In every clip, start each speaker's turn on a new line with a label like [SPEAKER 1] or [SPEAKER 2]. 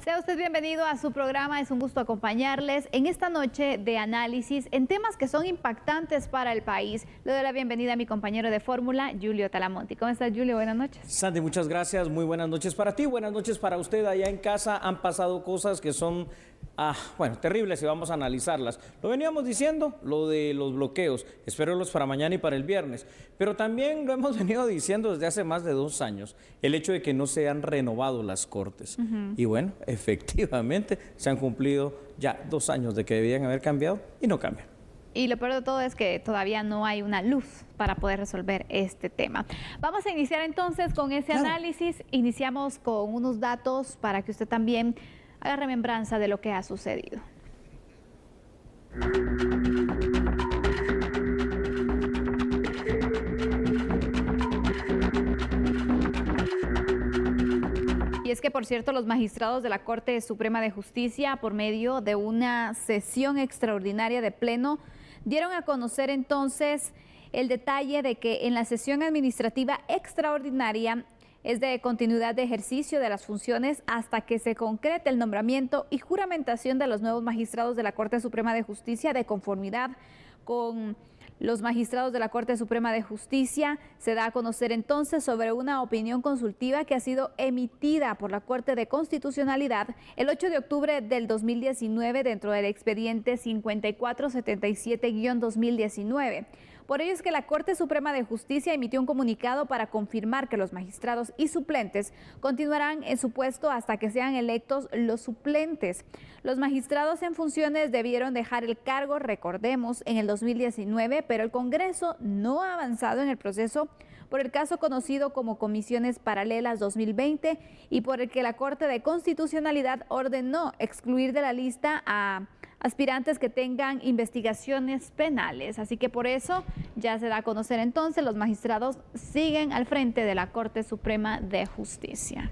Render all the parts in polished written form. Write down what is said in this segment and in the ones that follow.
[SPEAKER 1] Sea usted bienvenido a su programa, es un gusto acompañarles en esta noche de análisis en temas que son impactantes para el país. Le doy la bienvenida a mi compañero de fórmula, Julio Talamonti. ¿Cómo estás, Julio? Buenas noches.
[SPEAKER 2] Sandy, muchas gracias, muy buenas noches para ti, buenas noches para usted allá en casa. Han pasado cosas que son, terribles y vamos a analizarlas. Lo veníamos diciendo, lo de los bloqueos, espérenlos para mañana y para el viernes, pero también lo hemos venido diciendo desde hace más de 2 años, el hecho de que no se han renovado las cortes. Y bueno, efectivamente se han cumplido ya 2 años de que debían haber cambiado y no cambian.
[SPEAKER 1] Y lo peor de todo es que todavía no hay una luz para poder resolver este tema. Vamos a iniciar entonces con ese análisis. Iniciamos con unos datos para que usted también haga remembranza de lo que ha sucedido. Y es que, por cierto, los magistrados de la Corte Suprema de Justicia, por medio de una sesión extraordinaria de pleno, dieron a conocer entonces el detalle de que en la sesión administrativa extraordinaria es de continuidad de ejercicio de las funciones hasta que se concrete el nombramiento y juramentación de los nuevos magistrados de la Corte Suprema de Justicia de conformidad con los magistrados de la Corte Suprema de Justicia. Se da a conocer entonces sobre una opinión consultiva que ha sido emitida por la Corte de Constitucionalidad el 8 de octubre del 2019 dentro del expediente 5477-2019. Por ello es que la Corte Suprema de Justicia emitió un comunicado para confirmar que los magistrados y suplentes continuarán en su puesto hasta que sean electos los suplentes. Los magistrados en funciones debieron dejar el cargo, recordemos, en el 2019, pero el Congreso no ha avanzado en el proceso por el caso conocido como Comisiones Paralelas 2020 y por el que la Corte de Constitucionalidad ordenó excluir de la lista a aspirantes que tengan investigaciones penales. Así que por eso ya se da a conocer entonces, los magistrados siguen al frente de la Corte Suprema de Justicia.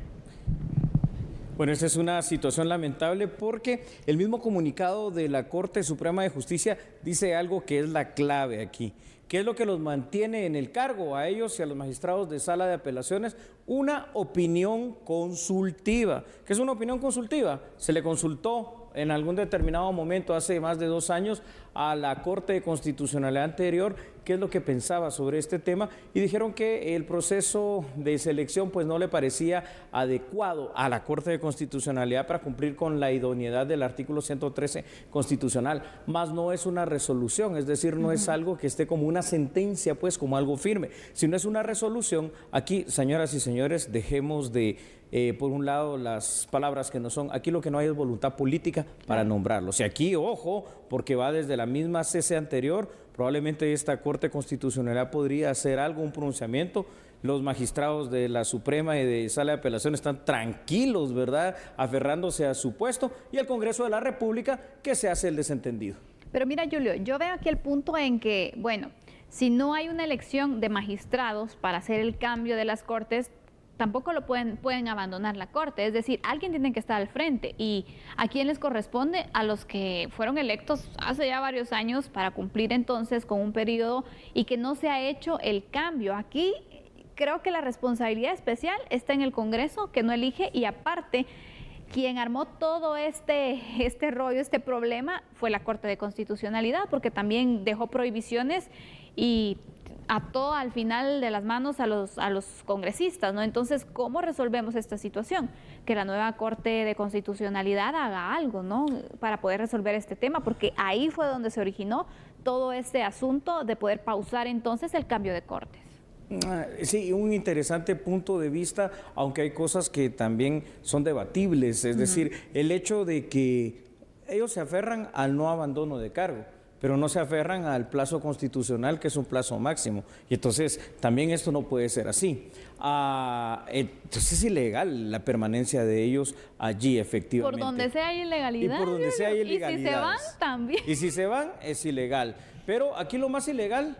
[SPEAKER 2] Bueno, esta es una situación lamentable porque el mismo comunicado de la Corte Suprema de Justicia dice algo que es la clave aquí. ¿Qué es lo que los mantiene en el cargo a ellos y a los magistrados de sala de apelaciones? Una opinión consultiva. ¿Qué es una opinión consultiva? Se le consultó en algún determinado momento, hace más de 2 años, a la Corte de Constitucionalidad anterior, qué es lo que pensaba sobre este tema, y dijeron que el proceso de selección pues no le parecía adecuado a la Corte de Constitucionalidad para cumplir con la idoneidad del artículo 113 constitucional, más no es una resolución, es decir, no es algo que esté como una sentencia, pues como algo firme, sino es una resolución. Aquí, señoras y señores, dejemos de por un lado las palabras que no son, aquí lo que no hay es voluntad política para nombrarlos. Y aquí, ojo, porque va desde la misma CC anterior, probablemente esta Corte Constitucional podría hacer algo, un pronunciamiento. Los magistrados de la Suprema y de Sala de Apelación están tranquilos, ¿verdad?, aferrándose a su puesto, y el Congreso de la República que se hace el desentendido.
[SPEAKER 1] Pero mira, Julio, yo veo aquí el punto en que, bueno, si no hay una elección de magistrados para hacer el cambio de las cortes, tampoco lo pueden abandonar la Corte, es decir, alguien tiene que estar al frente. ¿Y a quién les corresponde? A los que fueron electos hace ya varios años para cumplir entonces con un periodo y que no se ha hecho el cambio. Aquí creo que la responsabilidad especial está en el Congreso, que no elige, y aparte, quien armó todo este rollo, este problema, fue la Corte de Constitucionalidad, porque también dejó prohibiciones y ató al final de las manos a los congresistas, ¿no? Entonces, ¿cómo resolvemos esta situación? Que la nueva Corte de Constitucionalidad haga algo, ¿no?, para poder resolver este tema, porque ahí fue donde se originó todo este asunto de poder pausar entonces el cambio de cortes.
[SPEAKER 2] Sí, un interesante punto de vista, aunque hay cosas que también son debatibles, es decir, el hecho de que ellos se aferran al no abandono de cargo, pero no se aferran al plazo constitucional, que es un plazo máximo. Y entonces también esto no puede ser así. Entonces es ilegal la permanencia de ellos allí, efectivamente.
[SPEAKER 1] Por donde sea hay ilegalidad.
[SPEAKER 2] Y por donde sea hay ilegalidad.
[SPEAKER 1] Y si se van, también.
[SPEAKER 2] Y si se van, es ilegal. Pero aquí lo más ilegal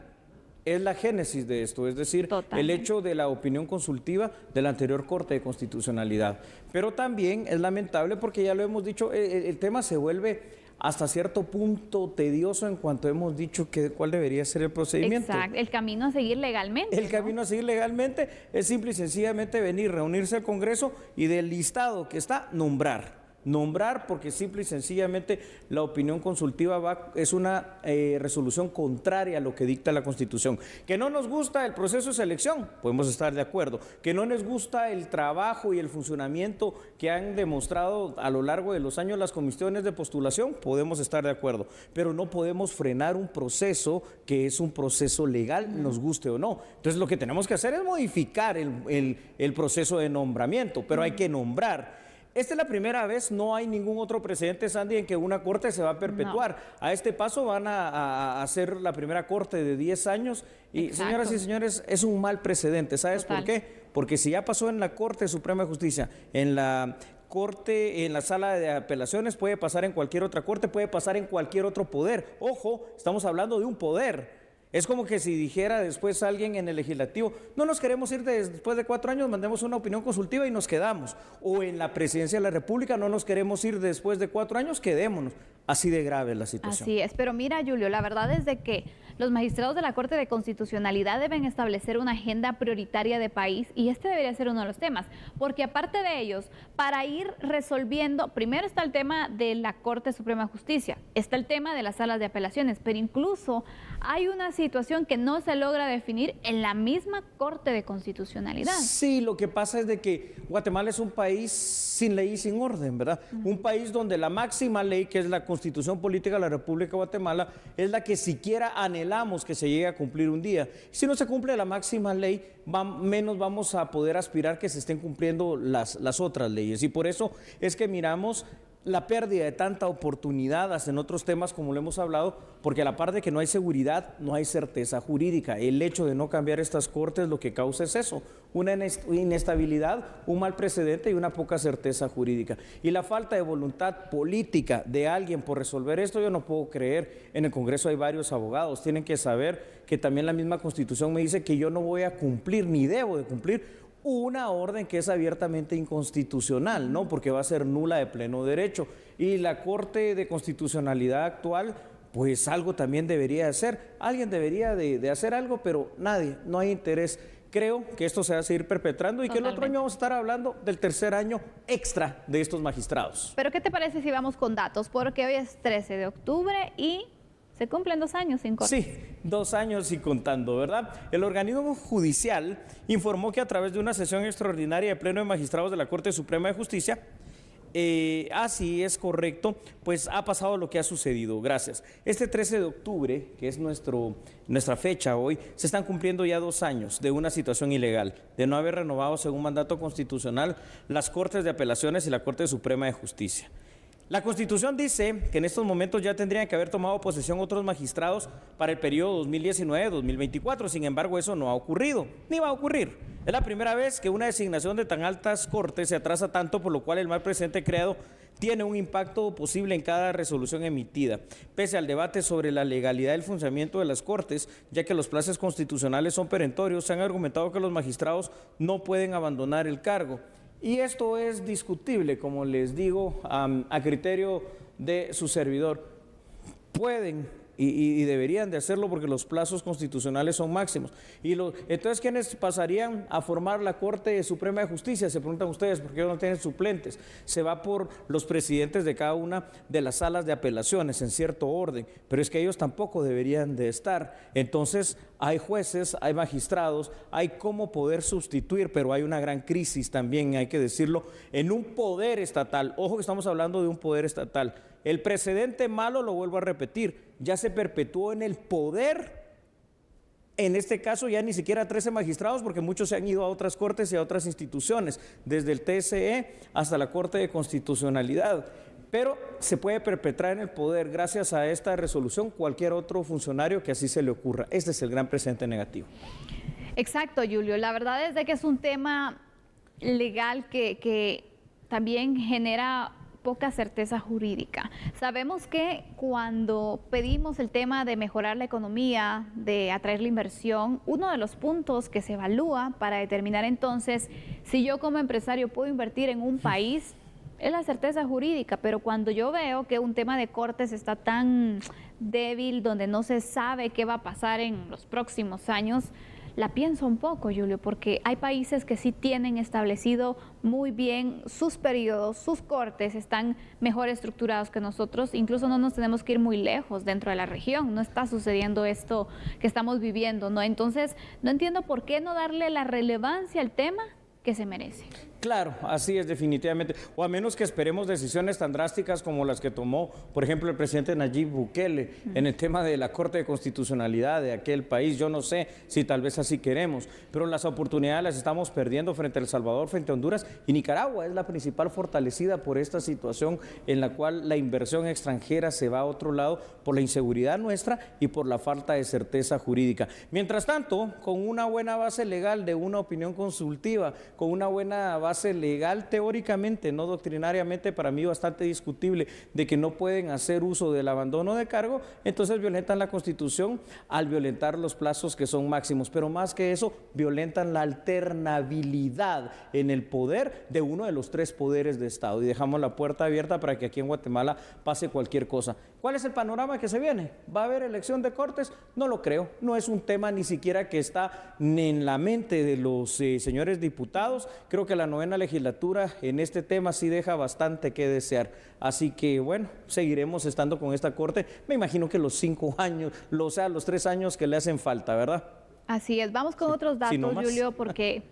[SPEAKER 2] es la génesis de esto, es decir, el hecho de la opinión consultiva de la anterior Corte de Constitucionalidad. Pero también es lamentable porque ya lo hemos dicho, el tema se vuelve hasta cierto punto tedioso en cuanto hemos dicho cuál debería ser el procedimiento.
[SPEAKER 1] Exacto, el camino a seguir legalmente.
[SPEAKER 2] El camino a seguir legalmente es simple y sencillamente venir, reunirse al Congreso y del listado que está, nombrar. nombrar, porque simple y sencillamente la opinión consultiva es una resolución contraria a lo que dicta la Constitución. Que no nos gusta el proceso de selección, podemos estar de acuerdo. Que no les gusta el trabajo y el funcionamiento que han demostrado a lo largo de los años las comisiones de postulación, podemos estar de acuerdo. Pero no podemos frenar un proceso que es un proceso legal, nos guste o no. Entonces lo que tenemos que hacer es modificar el proceso de nombramiento, pero hay que nombrar. Esta es la primera vez, no hay ningún otro precedente, Sandy, en que una corte se va a perpetuar. No. A este paso van a hacer la primera corte de 10 años y, exacto, señoras y señores, es un mal precedente. ¿Sabes por qué? Porque si ya pasó en la Corte Suprema de Justicia, en la Corte, en la sala de apelaciones, puede pasar en cualquier otra corte, puede pasar en cualquier otro poder. Ojo, estamos hablando de un poder. Es como que si dijera después alguien en el legislativo, no nos queremos ir después de 4 años, mandemos una opinión consultiva y nos quedamos. O en la presidencia de la República, no nos queremos ir después de 4 años, quedémonos. Así de grave es la situación.
[SPEAKER 1] Así es, pero mira, Julio, la verdad es de que los magistrados de la Corte de Constitucionalidad deben establecer una agenda prioritaria de país y este debería ser uno de los temas, porque aparte de ellos, para ir resolviendo, primero está el tema de la Corte Suprema de Justicia, está el tema de las salas de apelaciones, pero incluso hay una situación que no se logra definir en la misma Corte de Constitucionalidad.
[SPEAKER 2] Sí, lo que pasa es de que Guatemala es un país sin ley y sin orden, ¿verdad? Un país donde la máxima ley, que es la Constitución Política de la República de Guatemala, es la que siquiera anhelamos que se llegue a cumplir un día. Si no se cumple la máxima ley, menos vamos a poder aspirar que se estén cumpliendo las otras leyes. Y por eso es que miramos la pérdida de tanta oportunidad, hasta en otros temas como lo hemos hablado, porque a la par de que no hay seguridad, no hay certeza jurídica. El hecho de no cambiar estas cortes lo que causa es eso, una inestabilidad, un mal precedente y una poca certeza jurídica. Y la falta de voluntad política de alguien por resolver esto, yo no puedo creer. En el Congreso hay varios abogados, tienen que saber que también la misma Constitución me dice que yo no voy a cumplir, ni debo de cumplir, una orden que es abiertamente inconstitucional, ¿no? Porque va a ser nula de pleno derecho. Y la Corte de Constitucionalidad actual, pues algo también debería hacer. Alguien debería de hacer algo, pero nadie, no hay interés. Creo que esto se va a seguir perpetrando y que el otro año vamos a estar hablando del tercer año extra de estos magistrados.
[SPEAKER 1] Pero ¿qué te parece si vamos con datos? Porque hoy es 13 de octubre y se cumplen 2 años sin corte.
[SPEAKER 2] Sí, 2 años y contando, ¿verdad? El organismo judicial informó que a través de una sesión extraordinaria de Pleno de Magistrados de la Corte Suprema de Justicia, así es correcto, pues ha pasado lo que ha sucedido, gracias. Este 13 de octubre, que es nuestra fecha hoy, se están cumpliendo ya 2 años de una situación ilegal, de no haber renovado según mandato constitucional las Cortes de Apelaciones y la Corte Suprema de Justicia. La Constitución dice que en estos momentos ya tendrían que haber tomado posesión otros magistrados para el periodo 2019-2024, sin embargo eso no ha ocurrido, ni va a ocurrir. Es la primera vez que una designación de tan altas cortes se atrasa tanto, por lo cual el mal precedente creado tiene un impacto posible en cada resolución emitida, pese al debate sobre la legalidad del funcionamiento de las cortes, ya que los plazos constitucionales son perentorios, se han argumentado que los magistrados no pueden abandonar el cargo. Y esto es discutible, como les digo, a criterio de su servidor. Pueden y deberían de hacerlo porque los plazos constitucionales son máximos. Entonces, ¿quiénes pasarían a formar la Corte Suprema de Justicia? Se preguntan ustedes, ¿por qué no tienen suplentes? Se va por los presidentes de cada una de las salas de apelaciones en cierto orden, pero es que ellos tampoco deberían de estar. Entonces, hay jueces, hay magistrados, hay cómo poder sustituir, pero hay una gran crisis también, hay que decirlo, en un poder estatal. Ojo que estamos hablando de un poder estatal. El precedente malo, lo vuelvo a repetir, ya se perpetuó en el poder, en este caso ya ni siquiera 13 magistrados, porque muchos se han ido a otras cortes y a otras instituciones, desde el TSE hasta la Corte de Constitucionalidad. Pero se puede perpetrar en el poder, gracias a esta resolución, cualquier otro funcionario que así se le ocurra. Este es el gran precedente negativo.
[SPEAKER 1] Exacto, Julio. La verdad es de que es un tema legal que también genera poca certeza jurídica. Sabemos que cuando pedimos el tema de mejorar la economía, de atraer la inversión, uno de los puntos que se evalúa para determinar entonces si yo como empresario puedo invertir en un país es la certeza jurídica, pero cuando yo veo que un tema de cortes está tan débil, donde no se sabe qué va a pasar en los próximos años, la pienso un poco, Julio, porque hay países que sí tienen establecido muy bien sus periodos, sus cortes, están mejor estructurados que nosotros, incluso no nos tenemos que ir muy lejos dentro de la región, no está sucediendo esto que estamos viviendo, ¿no? Entonces, no entiendo por qué no darle la relevancia al tema que se merece.
[SPEAKER 2] Claro, así es definitivamente, o a menos que esperemos decisiones tan drásticas como las que tomó, por ejemplo, el presidente Nayib Bukele en el tema de la Corte de Constitucionalidad de aquel país. Yo no sé si tal vez así queremos, pero las oportunidades las estamos perdiendo frente a El Salvador, frente a Honduras, y Nicaragua es la principal fortalecida por esta situación en la cual la inversión extranjera se va a otro lado por la inseguridad nuestra y por la falta de certeza jurídica. Mientras tanto, con una buena base legal de una opinión consultiva, con una buena base legal teóricamente, no doctrinariamente, para mí bastante discutible, de que no pueden hacer uso del abandono de cargo, entonces violentan la Constitución al violentar los plazos que son máximos, pero más que eso, violentan la alternabilidad en el poder de uno de los tres poderes de Estado y dejamos la puerta abierta para que aquí en Guatemala pase cualquier cosa. ¿Cuál es el panorama que se viene? ¿Va a haber elección de Cortes? No lo creo, no es un tema ni siquiera que está en la mente de los señores diputados. Creo que la novena legislatura en este tema sí deja bastante que desear, así que bueno, seguiremos estando con esta Corte, me imagino que los 5 años, los 3 años que le hacen falta, ¿verdad?
[SPEAKER 1] Así es, vamos con otros datos, no Julio, porque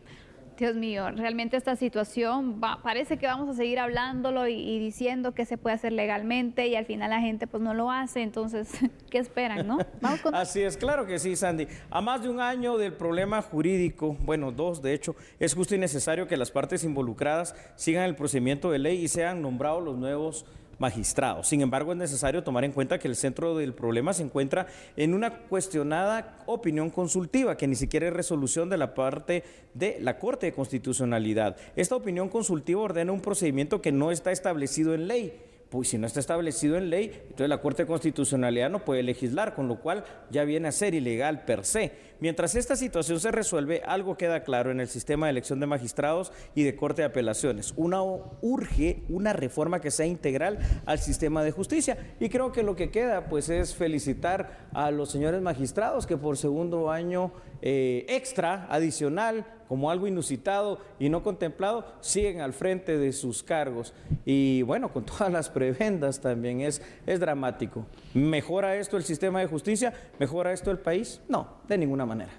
[SPEAKER 1] Dios mío, realmente esta situación parece que vamos a seguir hablándolo y diciendo que se puede hacer legalmente y al final la gente pues no lo hace, entonces, ¿qué esperan, no? Vamos con...
[SPEAKER 2] Así es, claro que sí, Sandy. A más de un año del problema jurídico, bueno, 2 de hecho, es justo y necesario que las partes involucradas sigan el procedimiento de ley y sean nombrados los nuevos magistrados. Sin embargo, es necesario tomar en cuenta que el centro del problema se encuentra en una cuestionada opinión consultiva, que ni siquiera es resolución de la parte de la Corte de Constitucionalidad. Esta opinión consultiva ordena un procedimiento que no está establecido en ley. Pues si no está establecido en ley, entonces la Corte de Constitucionalidad no puede legislar, con lo cual ya viene a ser ilegal per se. Mientras esta situación se resuelve, algo queda claro en el sistema de elección de magistrados y de Corte de Apelaciones. Urge una reforma que sea integral al sistema de justicia. Y creo que lo que queda pues es felicitar a los señores magistrados que por segundo año extra, adicional, como algo inusitado y no contemplado, siguen al frente de sus cargos. Y bueno, con todas las prebendas también es dramático. ¿Mejora esto el sistema de justicia? ¿Mejora esto el país? No, de ninguna manera.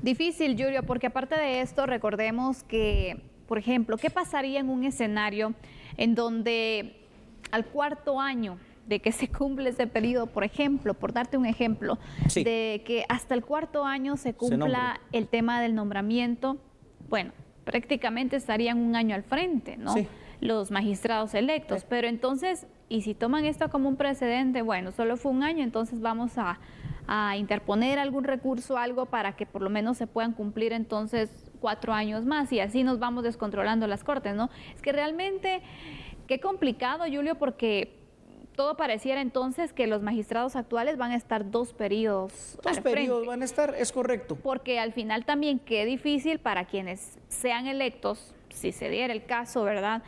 [SPEAKER 1] Difícil, Julio, porque aparte de esto, recordemos que, por ejemplo, ¿qué pasaría en un escenario en donde al 4.º año de que se cumple ese periodo, por ejemplo, por darte un ejemplo, sí, de que hasta el 4.º año se cumpla el tema del nombramiento, bueno, prácticamente estarían un año al frente, ¿no? Sí. Los magistrados electos, pero entonces, y si toman esto como un precedente, bueno, solo fue un año, entonces vamos a interponer algún recurso, algo para que por lo menos se puedan cumplir entonces 4 años más y así nos vamos descontrolando las cortes, ¿no? Es que realmente, qué complicado, Julio, porque todo pareciera entonces que los magistrados actuales van a estar 2 periodos.
[SPEAKER 2] 2 periodos van a estar, es correcto.
[SPEAKER 1] Porque al final también qué difícil para quienes sean electos, si se diera el caso, ¿verdad?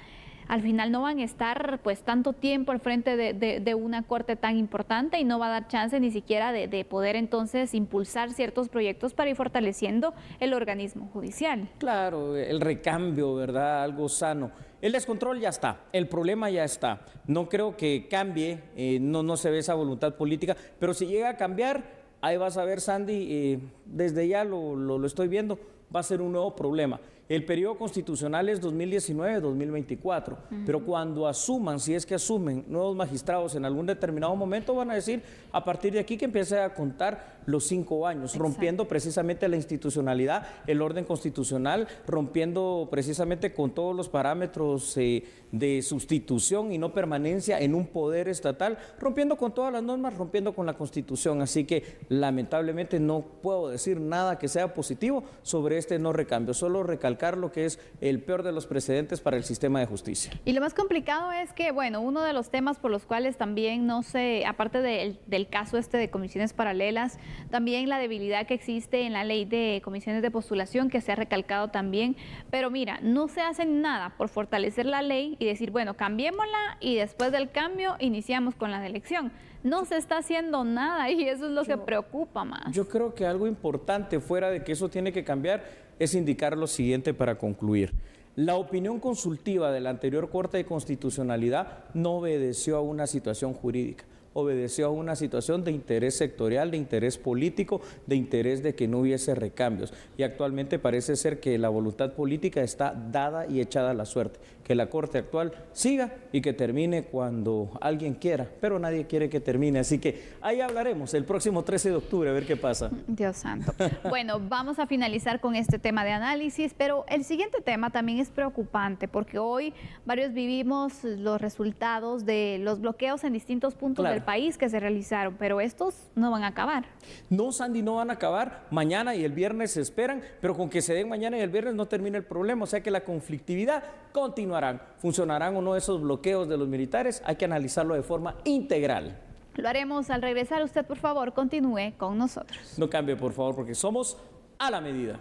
[SPEAKER 1] Al final no van a estar pues tanto tiempo al frente de una corte tan importante y no va a dar chance ni siquiera de poder entonces impulsar ciertos proyectos para ir fortaleciendo el organismo judicial.
[SPEAKER 2] Claro, el recambio, ¿verdad? Algo sano. El descontrol ya está, el problema ya está. No creo que cambie, no se ve esa voluntad política, pero si llega a cambiar, ahí vas a ver, Sandy, desde ya lo estoy viendo, va a ser un nuevo problema. El periodo constitucional es 2019-2024, pero cuando asuman, si es que asumen nuevos magistrados en algún determinado momento, van a decir a partir de aquí que empiece a contar los 5 años, rompiendo precisamente la institucionalidad, el orden constitucional, rompiendo precisamente con todos los parámetros de sustitución y no permanencia en un poder estatal, rompiendo con todas las normas, rompiendo con la Constitución. Así que lamentablemente no puedo decir nada que sea positivo sobre este no recambio, solo recalcar erradicar lo que es el peor de los precedentes para el sistema de justicia.
[SPEAKER 1] Y lo más complicado es que, bueno, uno de los temas por los cuales también no se, aparte del caso de comisiones paralelas, también la debilidad que existe en la ley de comisiones de postulación, que se ha recalcado también, pero mira, no se hace nada por fortalecer la ley y decir, bueno, cambiémosla y después del cambio iniciamos con la elección. No se está haciendo nada y eso es lo que preocupa más.
[SPEAKER 2] Yo creo que algo importante fuera de que eso tiene que cambiar es indicar lo siguiente para concluir. La opinión consultiva de la anterior Corte de Constitucionalidad no obedeció a una situación jurídica, obedeció a una situación de interés sectorial, de interés político, de interés de que no hubiese recambios. Y actualmente parece ser que la voluntad política está dada y echada a la suerte. Que la Corte actual siga y que termine cuando alguien quiera, pero nadie quiere que termine. Así que ahí hablaremos el próximo 13 de octubre a ver qué pasa.
[SPEAKER 1] Dios santo. Bueno, vamos a finalizar con este tema de análisis, pero el siguiente tema también es preocupante porque hoy varios vivimos los resultados de los bloqueos en distintos puntos del país que se realizaron, pero estos no van a acabar.
[SPEAKER 2] No, Sandy, no van a acabar. Mañana y el viernes se esperan, pero con que se den mañana y el viernes no termina el problema, o sea que la conflictividad continuará. ¿Funcionarán o no esos bloqueos de los militares? Hay que analizarlo de forma integral.
[SPEAKER 1] Lo haremos al regresar. Usted, por favor, continúe con nosotros.
[SPEAKER 2] No cambie, por favor, porque somos a la medida.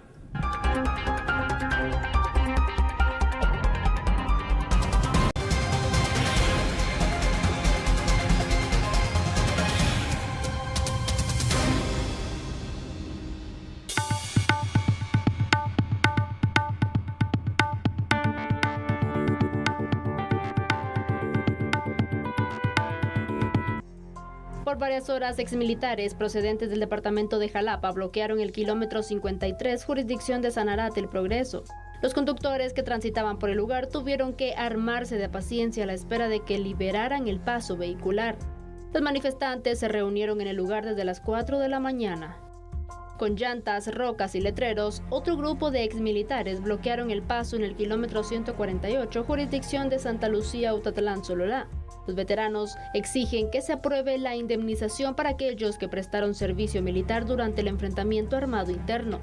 [SPEAKER 3] Por varias horas, exmilitares procedentes del departamento de Jalapa bloquearon el kilómetro 53, jurisdicción de Sanarate, El Progreso. Los conductores que transitaban por el lugar tuvieron que armarse de paciencia a la espera de que liberaran el paso vehicular. Los manifestantes se reunieron en el lugar desde las 4 de la mañana. Con llantas, rocas y letreros, otro grupo de exmilitares bloquearon el paso en el kilómetro 148, jurisdicción de Santa Lucía, Utatlán, Sololá. Los veteranos exigen que se apruebe la indemnización para aquellos que prestaron servicio militar durante el enfrentamiento armado interno.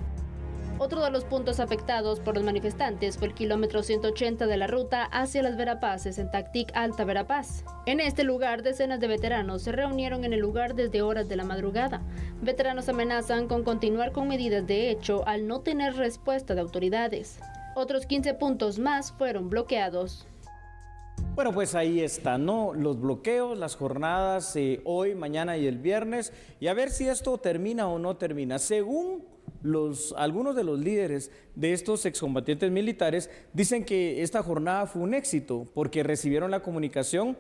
[SPEAKER 3] Otro de los puntos afectados por los manifestantes fue el kilómetro 180 de la ruta hacia las Verapaces en Tactic Alta Verapaz. En este lugar, decenas de veteranos se reunieron en el lugar desde horas de la madrugada. Veteranos amenazan con continuar con medidas de hecho al no tener respuesta de autoridades. Otros 15 puntos más fueron bloqueados.
[SPEAKER 2] Bueno, pues ahí está, ¿no? Los bloqueos, las jornadas hoy, mañana y el viernes, y a ver si esto termina o no termina. Según algunos de los líderes de estos excombatientes militares, dicen que esta jornada fue un éxito porque recibieron la comunicación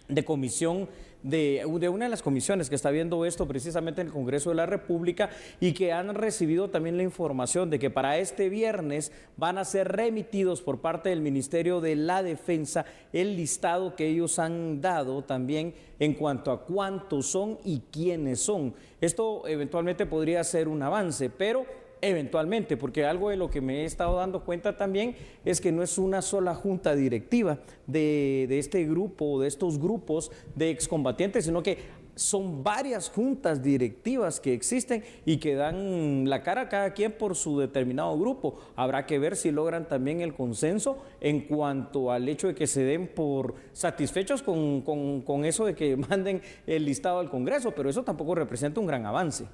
[SPEAKER 2] de comisión de una de las comisiones que está viendo esto precisamente en el Congreso de la República y que han recibido también la información de que para este viernes van a ser remitidos por parte del Ministerio de la Defensa el listado que ellos han dado también en cuanto a cuántos son y quiénes son. Esto eventualmente podría ser un avance, pero eventualmente, porque algo de lo que me he estado dando cuenta también es que no es una sola junta directiva de este grupo, de estos grupos de excombatientes, sino que son varias juntas directivas que existen y que dan la cara a cada quien por su determinado grupo. Habrá que ver si logran también el consenso en cuanto al hecho de que se den por satisfechos con eso de que manden el listado al Congreso, pero eso tampoco representa un gran avance.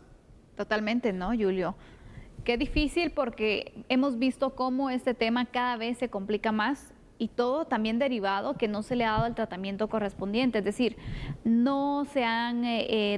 [SPEAKER 1] Totalmente, ¿no, Julio? Qué difícil porque hemos visto cómo este tema cada vez se complica más y todo también derivado que no se le ha dado el tratamiento correspondiente, es decir, no se han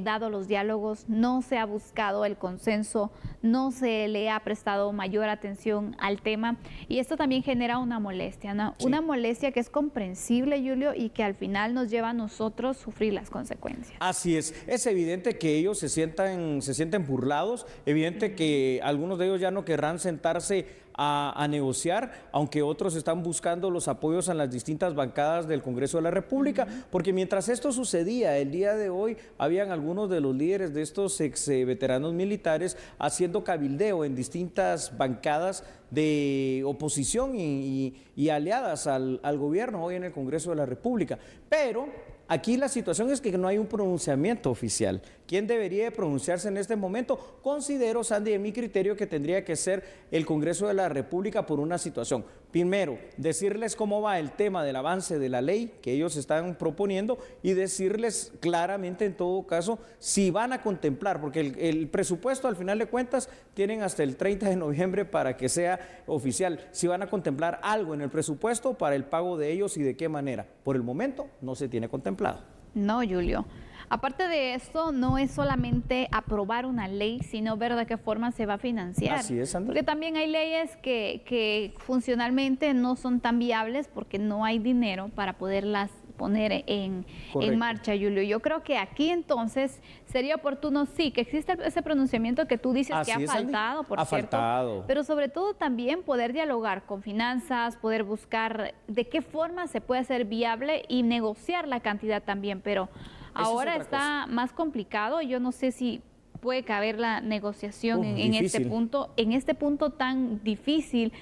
[SPEAKER 1] dado los diálogos, no se ha buscado el consenso, no se le ha prestado mayor atención al tema y esto también genera una molestia, ¿no? Sí. Una molestia que es comprensible, Julio, y que al final nos lleva a nosotros sufrir las consecuencias.
[SPEAKER 2] Así es evidente que ellos se sienten burlados, evidente que algunos de ellos ya no querrán sentarse a negociar, aunque otros están buscando los apoyos en las distintas bancadas del Congreso de la República, porque mientras esto sucedía, el día de hoy, habían algunos de los líderes de estos ex veteranos militares haciendo cabildeo en distintas bancadas de oposición y aliadas al gobierno hoy en el Congreso de la República. Pero aquí la situación es que no hay un pronunciamiento oficial. ¿Quién debería de pronunciarse en este momento? Considero, Sandy, en mi criterio, que tendría que ser el Congreso de la República por una situación. Primero, decirles cómo va el tema del avance de la ley que ellos están proponiendo y decirles claramente, en todo caso, si van a contemplar, porque el presupuesto, al final de cuentas, tienen hasta el 30 de noviembre para que sea oficial. Si van a contemplar algo en el presupuesto para el pago de ellos y de qué manera. Por el momento, no se tiene contemplado.
[SPEAKER 1] No, Julio. Aparte de esto, no es solamente aprobar una ley, sino ver de qué forma se va a financiar.
[SPEAKER 2] Así es, Andrés.
[SPEAKER 1] Porque también hay leyes que funcionalmente no son tan viables porque no hay dinero para poderlas poner en marcha, Julio. Yo creo que aquí entonces sería oportuno, sí, que exista ese pronunciamiento que tú dices que ha faltado, por cierto, pero sobre todo también poder dialogar con finanzas, poder buscar de qué forma se puede hacer viable y negociar la cantidad también, pero ahora está más complicado. Yo no sé si puede caber la negociación en este punto tan difícil,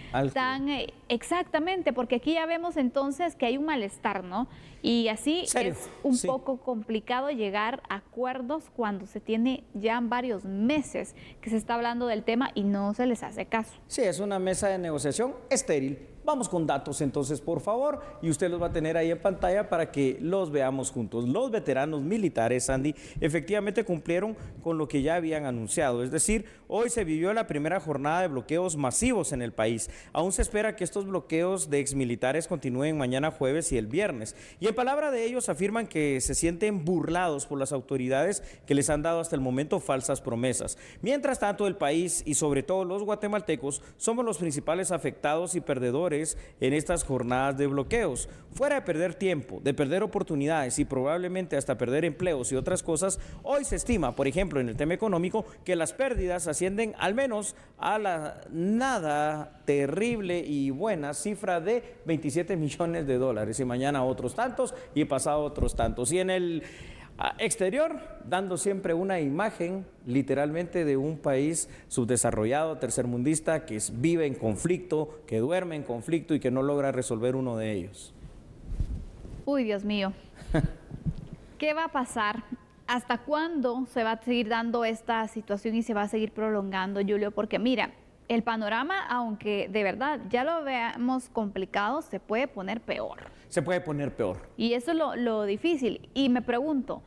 [SPEAKER 1] exactamente, porque aquí ya vemos entonces que hay un malestar, ¿no? Y así es un poco complicado llegar a acuerdos cuando se tiene ya varios meses que se está hablando del tema y no se les hace caso.
[SPEAKER 2] Sí, es una mesa de negociación estéril. Vamos con datos entonces, por favor, y usted los va a tener ahí en pantalla para que los veamos juntos. Los veteranos militares, Sandy, efectivamente cumplieron con lo que ya habían anunciado, es decir, hoy se vivió la primera jornada de bloqueos masivos en el país. Aún se espera que estos bloqueos de exmilitares continúen mañana jueves y el viernes. Y en palabra de ellos afirman que se sienten burlados por las autoridades que les han dado hasta el momento falsas promesas. Mientras tanto, el país y sobre todo los guatemaltecos somos los principales afectados y perdedores en estas jornadas de bloqueos. Fuera de perder tiempo, de perder oportunidades y probablemente hasta perder empleos y otras cosas, hoy se estima, por ejemplo, en el tema económico, que las pérdidas ascienden al menos a la nada terrible y buena cifra de 27 millones de dólares y mañana otros tantos y pasado otros tantos. Y en el exterior, dando siempre una imagen literalmente de un país subdesarrollado, tercermundista, que vive en conflicto, que duerme en conflicto y que no logra resolver uno de ellos.
[SPEAKER 1] Uy, Dios mío. ¿Qué va a pasar? ¿Hasta cuándo se va a seguir dando esta situación y se va a seguir prolongando, Julio? Porque mira, el panorama, aunque de verdad ya lo veamos complicado, se puede poner peor.
[SPEAKER 2] Se puede poner peor.
[SPEAKER 1] Y eso es lo difícil. Y me pregunto,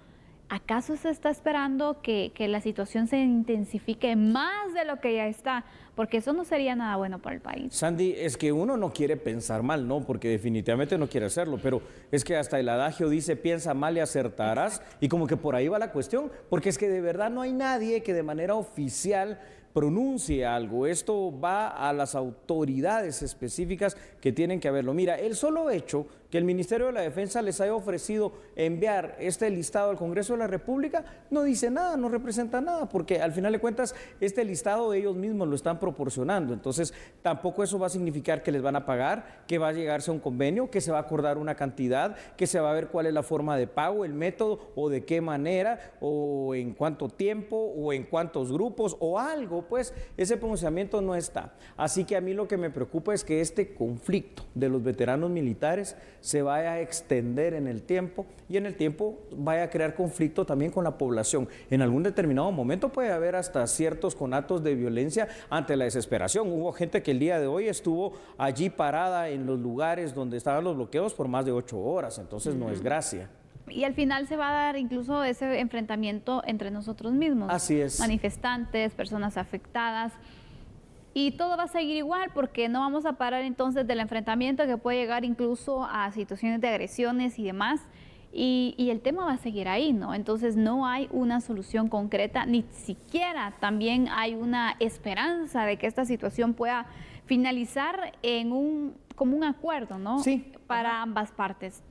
[SPEAKER 1] ¿acaso se está esperando que la situación se intensifique más de lo que ya está? Porque eso no sería nada bueno para el país.
[SPEAKER 2] Sandy, es que uno no quiere pensar mal, ¿no? Porque definitivamente no quiere hacerlo, pero es que hasta el adagio dice, piensa mal y acertarás. Exacto. Y como que por ahí va la cuestión, porque es que de verdad no hay nadie que de manera oficial pronuncie algo. Esto va a las autoridades específicas que tienen que verlo. Mira, el solo hecho que el Ministerio de la Defensa les haya ofrecido enviar este listado al Congreso de la República no dice nada, no representa nada, porque al final de cuentas este listado ellos mismos lo están proporcionando. Entonces tampoco eso va a significar que les van a pagar, que va a llegarse a un convenio, que se va a acordar una cantidad, que se va a ver cuál es la forma de pago, el método o de qué manera o en cuánto tiempo o en cuántos grupos o algo. Pues ese pronunciamiento no está. Así que a mí lo que me preocupa es que este conflicto de los veteranos militares se vaya a extender en el tiempo y en el tiempo vaya a crear conflicto también con la población. En algún determinado momento puede haber hasta ciertos conatos de violencia ante la desesperación. Hubo gente que el día de hoy estuvo allí parada en los lugares donde estaban los bloqueos por más de 8 horas, entonces no es gracia.
[SPEAKER 1] Y al final se va a dar incluso ese enfrentamiento entre nosotros mismos.
[SPEAKER 2] Así es.
[SPEAKER 1] Manifestantes, personas afectadas. Y todo va a seguir igual porque no vamos a parar entonces del enfrentamiento que puede llegar incluso a situaciones de agresiones y demás. Y el tema va a seguir ahí, ¿no? Entonces no hay una solución concreta, ni siquiera también hay una esperanza de que esta situación pueda finalizar en como un acuerdo, ¿no?
[SPEAKER 2] Sí.
[SPEAKER 1] Para ambas partes.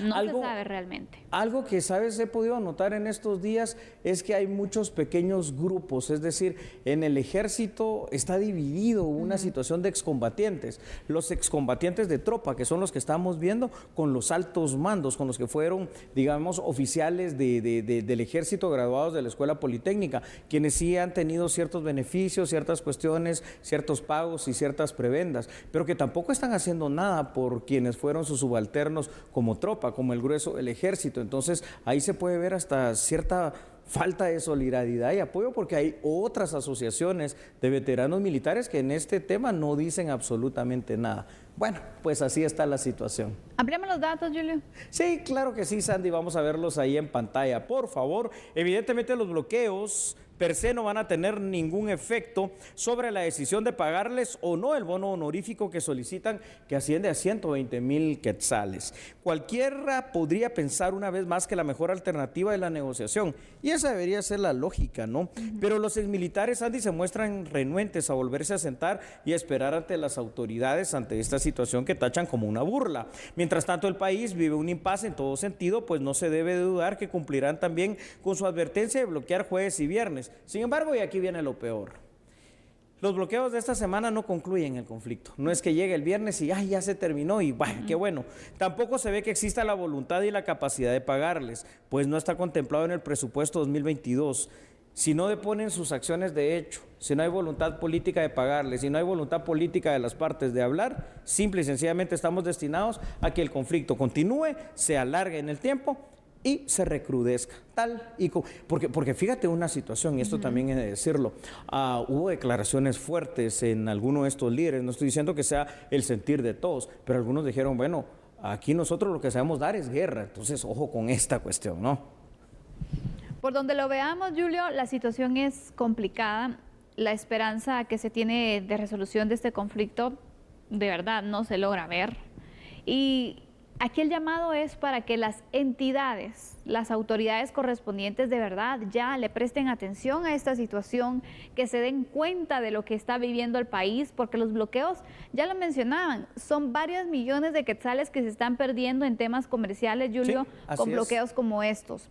[SPEAKER 1] No se sabe realmente.
[SPEAKER 2] Algo que, ¿sabes?, he podido notar en estos días es que hay muchos pequeños grupos, es decir, en el ejército está dividido una situación de excombatientes. Los excombatientes de tropa, que son los que estamos viendo, con los altos mandos, con los que fueron, digamos, oficiales del ejército graduados de la Escuela Politécnica, quienes sí han tenido ciertos beneficios, ciertas cuestiones, ciertos pagos y ciertas prebendas, pero que tampoco están haciendo nada por quienes fueron sus subalternos como tropa, como el grueso del ejército. Entonces ahí se puede ver hasta cierta falta de solidaridad y apoyo, porque hay otras asociaciones de veteranos militares que en este tema no dicen absolutamente nada. Bueno, pues así está la situación.
[SPEAKER 1] Ampliamos los datos, Julio.
[SPEAKER 2] Sí, claro que sí, Sandy, vamos a verlos ahí en pantalla, por favor. Evidentemente los bloqueos per se no van a tener ningún efecto sobre la decisión de pagarles o no el bono honorífico que solicitan, que asciende a 120,000 quetzales. Cualquiera podría pensar una vez más que la mejor alternativa es la negociación, y esa debería ser la lógica, ¿no? Pero los exmilitares, Andy, se muestran renuentes a volverse a sentar y a esperar ante las autoridades ante esta situación que tachan como una burla. Mientras tanto, el país vive un impasse en todo sentido, pues no se debe de dudar que cumplirán también con su advertencia de bloquear jueves y viernes. Sin embargo, y aquí viene lo peor, los bloqueos de esta semana no concluyen el conflicto. No es que llegue el viernes y ya se terminó y qué bueno. Tampoco se ve que exista la voluntad y la capacidad de pagarles, pues no está contemplado en el presupuesto 2022. Si no deponen sus acciones de hecho, si no hay voluntad política de pagarles, si no hay voluntad política de las partes de hablar, simple y sencillamente estamos destinados a que el conflicto continúe, se alargue en el tiempo y se recrudezca, porque fíjate una situación, y esto también he de decirlo, hubo declaraciones fuertes en algunos de estos líderes, no estoy diciendo que sea el sentir de todos, pero algunos dijeron, bueno, aquí nosotros lo que sabemos dar es guerra, entonces ojo con esta cuestión, ¿no?
[SPEAKER 1] Por donde lo veamos, Julio, la situación es complicada, la esperanza que se tiene de resolución de este conflicto, de verdad, no se logra ver, y aquí el llamado es para que las entidades, las autoridades correspondientes de verdad ya le presten atención a esta situación, que se den cuenta de lo que está viviendo el país, porque los bloqueos, ya lo mencionaban, son varios millones de quetzales que se están perdiendo en temas comerciales, Julio,
[SPEAKER 2] sí,
[SPEAKER 1] con bloqueos como estos.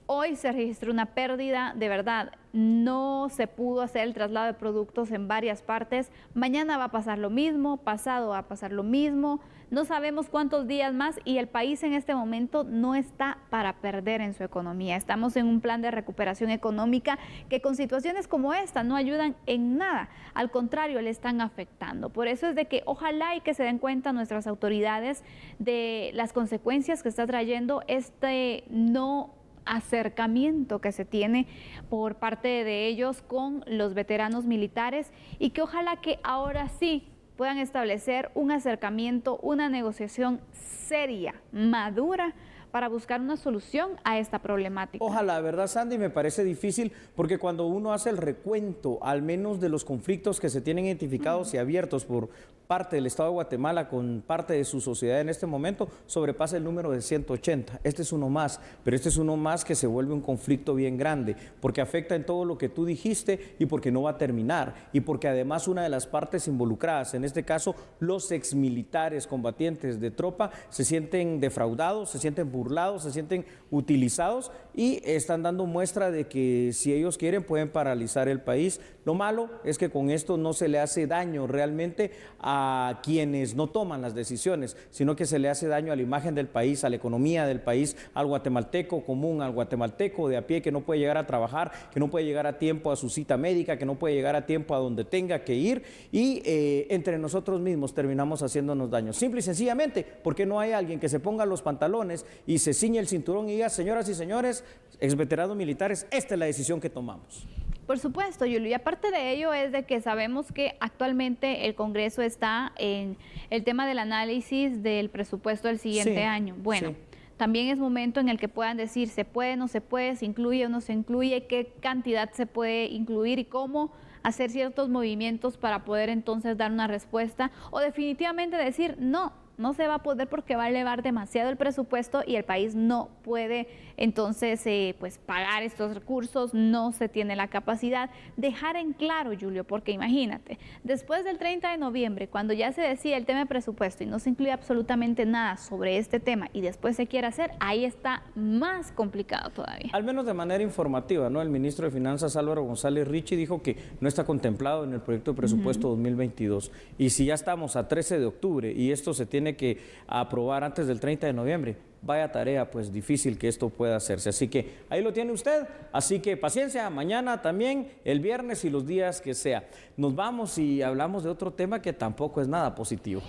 [SPEAKER 1] Hoy se registró una pérdida, de verdad, no se pudo hacer el traslado de productos en varias partes. Mañana va a pasar lo mismo, pasado va a pasar lo mismo. No sabemos cuántos días más y el país en este momento no está para perder en su economía. Estamos en un plan de recuperación económica que con situaciones como esta no ayudan en nada. Al contrario, le están afectando. Por eso es de que ojalá y que se den cuenta nuestras autoridades de las consecuencias que está trayendo este no acercamiento que se tiene por parte de ellos con los veteranos militares, y que ojalá que ahora sí puedan establecer un acercamiento, una negociación seria, madura, para buscar una solución a esta problemática.
[SPEAKER 2] Ojalá, ¿verdad, Sandy? Me parece difícil porque cuando uno hace el recuento, al menos de los conflictos que se tienen identificados y abiertos por parte del Estado de Guatemala con parte de su sociedad en este momento, sobrepasa el número de 180. Este es uno más, pero este es uno más que se vuelve un conflicto bien grande, porque afecta en todo lo que tú dijiste y porque no va a terminar, y porque además una de las partes involucradas, en este caso los exmilitares combatientes de tropa, se sienten defraudados, se sienten burlados, se sienten utilizados y están dando muestra de que si ellos quieren pueden paralizar el país. Lo malo es que con esto no se le hace daño realmente a quienes no toman las decisiones, sino que se le hace daño a la imagen del país, a la economía del país, al guatemalteco común, al guatemalteco de a pie que no puede llegar a trabajar, que no puede llegar a tiempo a su cita médica, que no puede llegar a tiempo a donde tenga que ir, y entre nosotros mismos terminamos haciéndonos daño. Simple y sencillamente porque no hay alguien que se ponga los pantalones y se ciñe el cinturón y diga, señoras y señores, exveteranos militares, esta es la decisión que tomamos.
[SPEAKER 1] Por supuesto, Julio, y aparte de ello es de que sabemos que actualmente el Congreso está en el tema del análisis del presupuesto del siguiente año. Bueno, también es momento en el que puedan decir se puede, no se puede, se incluye o no se incluye, qué cantidad se puede incluir y cómo hacer ciertos movimientos para poder entonces dar una respuesta, o definitivamente decir no se va a poder porque va a elevar demasiado el presupuesto y el país no puede entonces pues pagar estos recursos, no se tiene la capacidad. Dejar en claro, Julio, porque imagínate, después del 30 de noviembre, cuando ya se decide el tema de presupuesto y no se incluye absolutamente nada sobre este tema y después se quiere hacer, ahí está más complicado todavía.
[SPEAKER 2] Al menos de manera informativa, ¿no? El ministro de Finanzas, Álvaro González Richie, dijo que no está contemplado en el proyecto de presupuesto 2022. Y si ya estamos a 13 de octubre y esto se tiene que aprobar antes del 30 de noviembre, vaya tarea pues difícil que esto pueda hacerse. Así que ahí lo tiene usted, así que paciencia, mañana también, el viernes y los días que sea. Nos vamos y hablamos de otro tema que tampoco es nada positivo.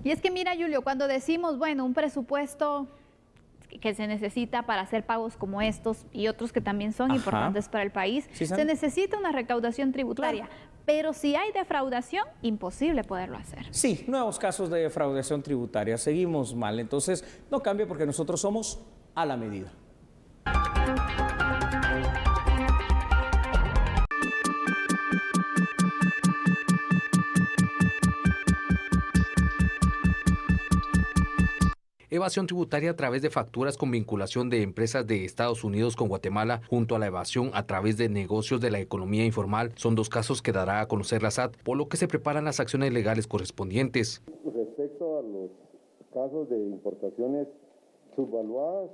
[SPEAKER 1] Y es que mira, Julio, cuando decimos, bueno, un presupuesto que se necesita para hacer pagos como estos y otros que también son importantes para el país.
[SPEAKER 2] Sí,
[SPEAKER 1] se necesita una recaudación tributaria, claro. Pero si hay defraudación, imposible poderlo hacer.
[SPEAKER 2] Sí, nuevos casos de defraudación tributaria, seguimos mal, entonces no cambie porque nosotros somos a la medida.
[SPEAKER 4] Evasión tributaria a través de facturas con vinculación de empresas de Estados Unidos con Guatemala, junto a la evasión a través de negocios de la economía informal, son dos casos que dará a conocer la SAT, por lo que se preparan las acciones legales correspondientes.
[SPEAKER 5] Respecto a los casos de importaciones subvaluadas,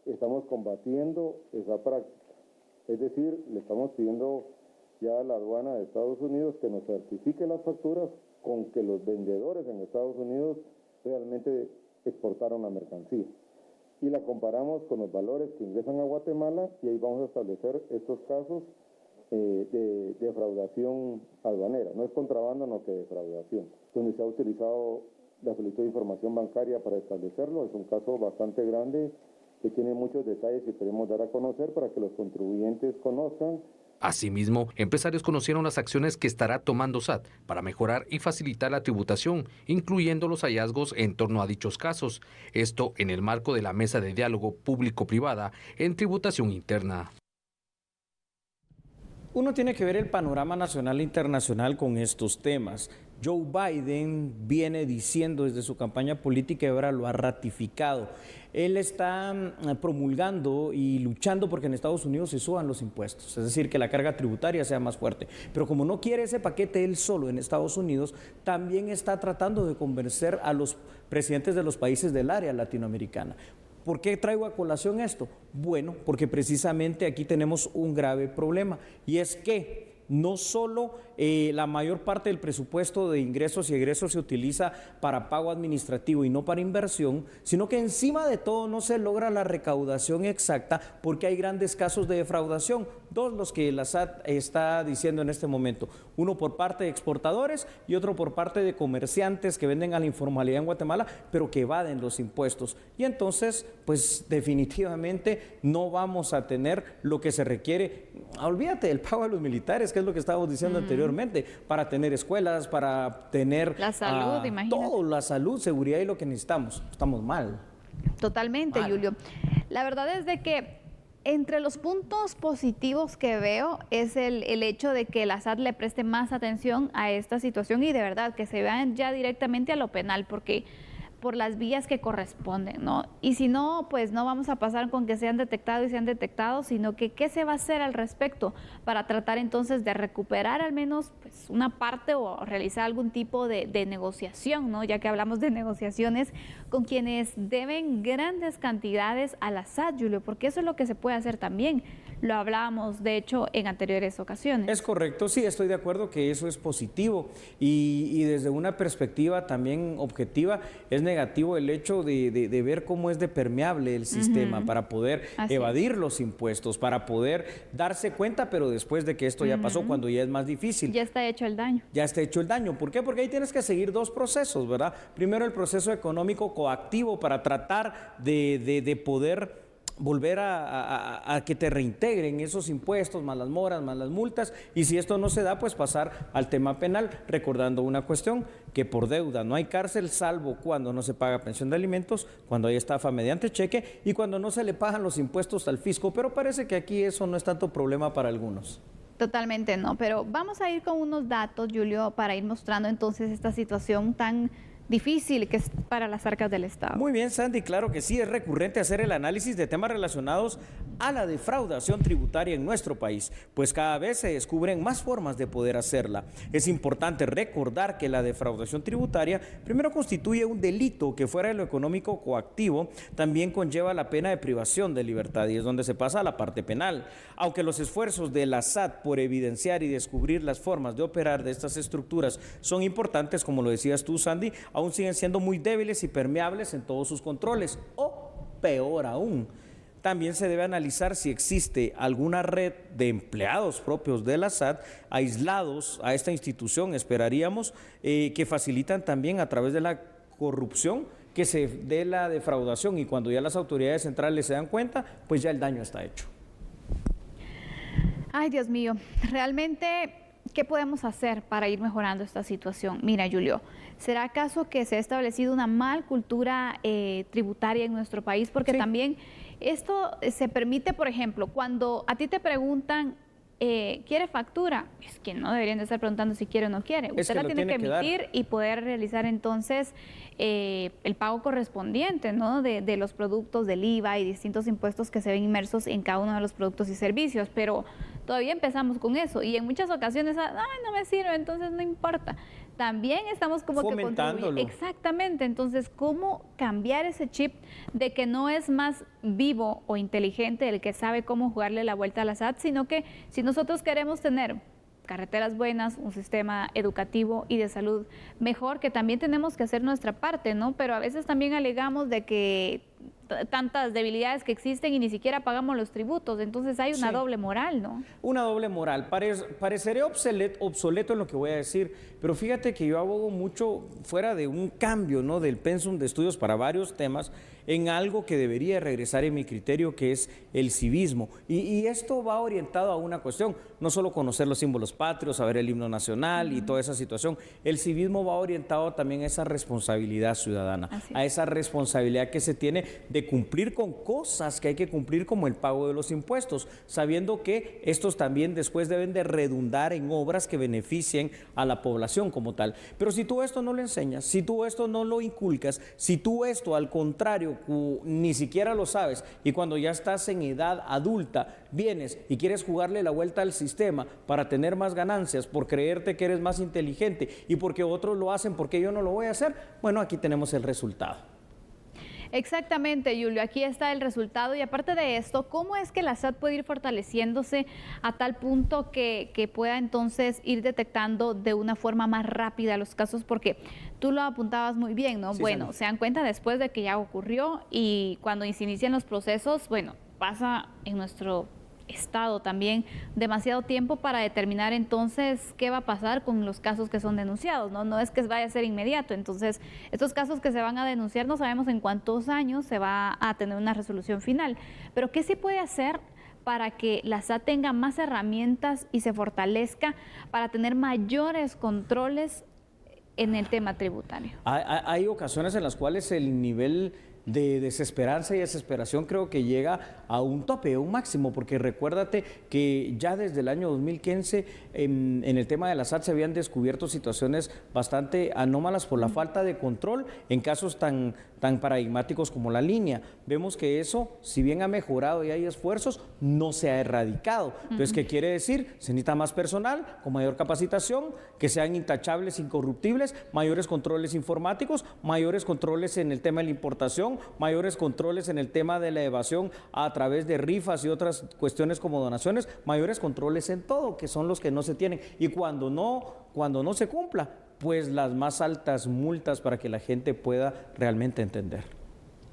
[SPEAKER 5] estamos combatiendo esa práctica. Es decir, le estamos pidiendo ya a la aduana de Estados Unidos que nos certifique las facturas con que los vendedores en Estados Unidos realmente exportaron la mercancía. Y la comparamos con los valores que ingresan a Guatemala y ahí vamos a establecer estos casos de defraudación aduanera. No es contrabando, no que defraudación. Donde se ha utilizado la solicitud de información bancaria para establecerlo. Es un caso bastante grande que tiene muchos detalles que queremos dar a conocer para que los contribuyentes conozcan.
[SPEAKER 4] Asimismo, empresarios conocieron las acciones que estará tomando SAT para mejorar y facilitar la tributación, incluyendo los hallazgos en torno a dichos casos. Esto en el marco de la mesa de diálogo público-privada en tributación interna.
[SPEAKER 2] Uno tiene que ver el panorama nacional e internacional con estos temas. Joe Biden viene diciendo desde su campaña política y ahora lo ha ratificado. Él está promulgando y luchando porque en Estados Unidos se suban los impuestos, es decir, que la carga tributaria sea más fuerte. Pero como no quiere ese paquete él solo en Estados Unidos, también está tratando de convencer a los presidentes de los países del área latinoamericana. ¿Por qué traigo a colación esto? Bueno, porque precisamente aquí tenemos un grave problema y es que no solo la mayor parte del presupuesto de ingresos y egresos se utiliza para pago administrativo y no para inversión, sino que encima de todo no se logra la recaudación exacta porque hay grandes casos de defraudación. Dos los que la SAT está diciendo en este momento, uno por parte de exportadores y otro por parte de comerciantes que venden a la informalidad en Guatemala, pero que evaden los impuestos. Y entonces, pues definitivamente no vamos a tener lo que se requiere. Olvídate del pago a los militares, que es lo que estábamos diciendo anteriormente, para tener escuelas, para tener
[SPEAKER 1] la salud, imagínate.
[SPEAKER 2] Todo, la salud, seguridad y lo que necesitamos. Estamos mal.
[SPEAKER 1] Totalmente, mal. Julio. La verdad es de que entre los puntos positivos que veo es el hecho de que la SAT le preste más atención a esta situación y de verdad que se vean ya directamente a lo penal, porque por las vías que corresponden, ¿no? Y si no, pues no vamos a pasar con que sean detectados, sino que qué se va a hacer al respecto para tratar entonces de recuperar al menos pues, una parte o realizar algún tipo de negociación, ¿no? Ya que hablamos de negociaciones con quienes deben grandes cantidades a la SAT, Julio, porque eso es lo que se puede hacer también. Lo hablábamos, de hecho, en anteriores ocasiones.
[SPEAKER 2] Es correcto, sí, estoy de acuerdo que eso es positivo y desde una perspectiva también objetiva es negativo el hecho de ver cómo es de permeable el sistema para poder evadir los impuestos, para poder darse cuenta, pero después de que esto ya pasó, cuando ya es más difícil.
[SPEAKER 1] Ya está hecho el daño.
[SPEAKER 2] Ya está hecho el daño. ¿Por qué? Porque ahí tienes que seguir dos procesos, ¿verdad? Primero el proceso económico coactivo para tratar de poder volver a que te reintegren esos impuestos, más las moras, más las multas, y si esto no se da, pues pasar al tema penal, recordando una cuestión, que por deuda no hay cárcel, salvo cuando no se paga pensión de alimentos, cuando hay estafa mediante cheque y cuando no se le pagan los impuestos al fisco, pero parece que aquí eso no es tanto problema para algunos.
[SPEAKER 1] Totalmente no, pero vamos a ir con unos datos, Julio, para ir mostrando entonces esta situación tan difícil que es para las arcas del Estado.
[SPEAKER 2] Muy bien, Sandy, claro que sí, es recurrente hacer el análisis de temas relacionados a la defraudación tributaria en nuestro país, pues cada vez se descubren más formas de poder hacerla. Es importante recordar que la defraudación tributaria primero constituye un delito que fuera de lo económico coactivo, también conlleva la pena de privación de libertad y es donde se pasa a la parte penal. Aunque los esfuerzos de la SAT por evidenciar y descubrir las formas de operar de estas estructuras son importantes, como lo decías tú, Sandy, aún siguen siendo muy débiles y permeables en todos sus controles, o peor aún, también se debe analizar si existe alguna red de empleados propios de la SAT aislados a esta institución, esperaríamos, que facilitan también a través de la corrupción que se dé la defraudación, y cuando ya las autoridades centrales se dan cuenta, pues ya el daño está hecho.
[SPEAKER 1] Ay, Dios mío, realmente, ¿qué podemos hacer para ir mejorando esta situación? Mira, Julio, ¿será acaso que se ha establecido una mal cultura tributaria en nuestro país? Porque
[SPEAKER 2] sí,
[SPEAKER 1] también esto se permite, por ejemplo, cuando a ti te preguntan, ¿quiere factura? Es que no deberían de estar preguntando si quiere o no quiere. Usted la tiene que emitir y poder realizar entonces el pago correspondiente, ¿no? de los productos del IVA y distintos impuestos que se ven inmersos en cada uno de los productos y servicios. Pero todavía empezamos con eso y en muchas ocasiones, ay, no me sirve, entonces no importa. También estamos como
[SPEAKER 2] fomentándolo.
[SPEAKER 1] Que exactamente, entonces, ¿cómo cambiar ese chip de que no es más vivo o inteligente el que sabe cómo jugarle la vuelta a la SAT, sino que si nosotros queremos tener carreteras buenas, un sistema educativo y de salud mejor, que también tenemos que hacer nuestra parte, ¿no? Pero a veces también alegamos de que tantas debilidades que existen y ni siquiera pagamos los tributos, entonces hay una doble moral, ¿no?
[SPEAKER 2] Una doble moral. Pareceré obsoleto en lo que voy a decir, pero fíjate que yo abogo mucho fuera de un cambio, ¿no? del pensum de estudios para varios temas, en algo que debería regresar en mi criterio, que es el civismo. Y esto va orientado a una cuestión, no solo conocer los símbolos patrios, saber el himno nacional y toda esa situación. El civismo va orientado también a esa responsabilidad ciudadana, a esa responsabilidad que se tiene de cumplir con cosas que hay que cumplir, como el pago de los impuestos, sabiendo que estos también después deben de redundar en obras que beneficien a la población como tal. Pero si tú esto no lo enseñas, si tú esto no lo inculcas, si tú esto al contrario ni siquiera lo sabes, y cuando ya estás en edad adulta vienes y quieres jugarle la vuelta al sistema para tener más ganancias, por creerte que eres más inteligente y porque otros lo hacen, porque yo no lo voy a hacer, bueno, aquí tenemos el resultado.
[SPEAKER 1] Exactamente, Julio, aquí está el resultado. Y aparte de esto, ¿cómo es que la SAT puede ir fortaleciéndose a tal punto que pueda entonces ir detectando de una forma más rápida los casos? Porque tú lo apuntabas muy bien, ¿no?
[SPEAKER 2] Sí,
[SPEAKER 1] bueno,
[SPEAKER 2] Sandy,
[SPEAKER 1] se dan cuenta después de que ya ocurrió, y cuando se inician los procesos, bueno, pasa en nuestro estado también demasiado tiempo para determinar entonces qué va a pasar con los casos que son denunciados, ¿no? No es que vaya a ser inmediato. Entonces, estos casos que se van a denunciar no sabemos en cuántos años se va a tener una resolución final. Pero ¿qué se puede hacer para que la SAT tenga más herramientas y se fortalezca para tener mayores controles en el tema tributario?
[SPEAKER 2] Hay ocasiones en las cuales el nivel de desesperanza y desesperación creo que llega a un tope, a un máximo, porque recuérdate que ya desde el año 2015 en el tema de la SAT se habían descubierto situaciones bastante anómalas por la falta de control en casos tan paradigmáticos como la línea. Vemos que eso, si bien ha mejorado y hay esfuerzos, no se ha erradicado. Entonces, ¿qué quiere decir? Se necesita más personal, con mayor capacitación, que sean intachables, incorruptibles, mayores controles informáticos, mayores controles en el tema de la importación, mayores controles en el tema de la evasión a través de rifas y otras cuestiones como donaciones, mayores controles en todo, que son los que no se tienen. Y cuando no se cumpla, pues las más altas multas para que la gente pueda realmente entender.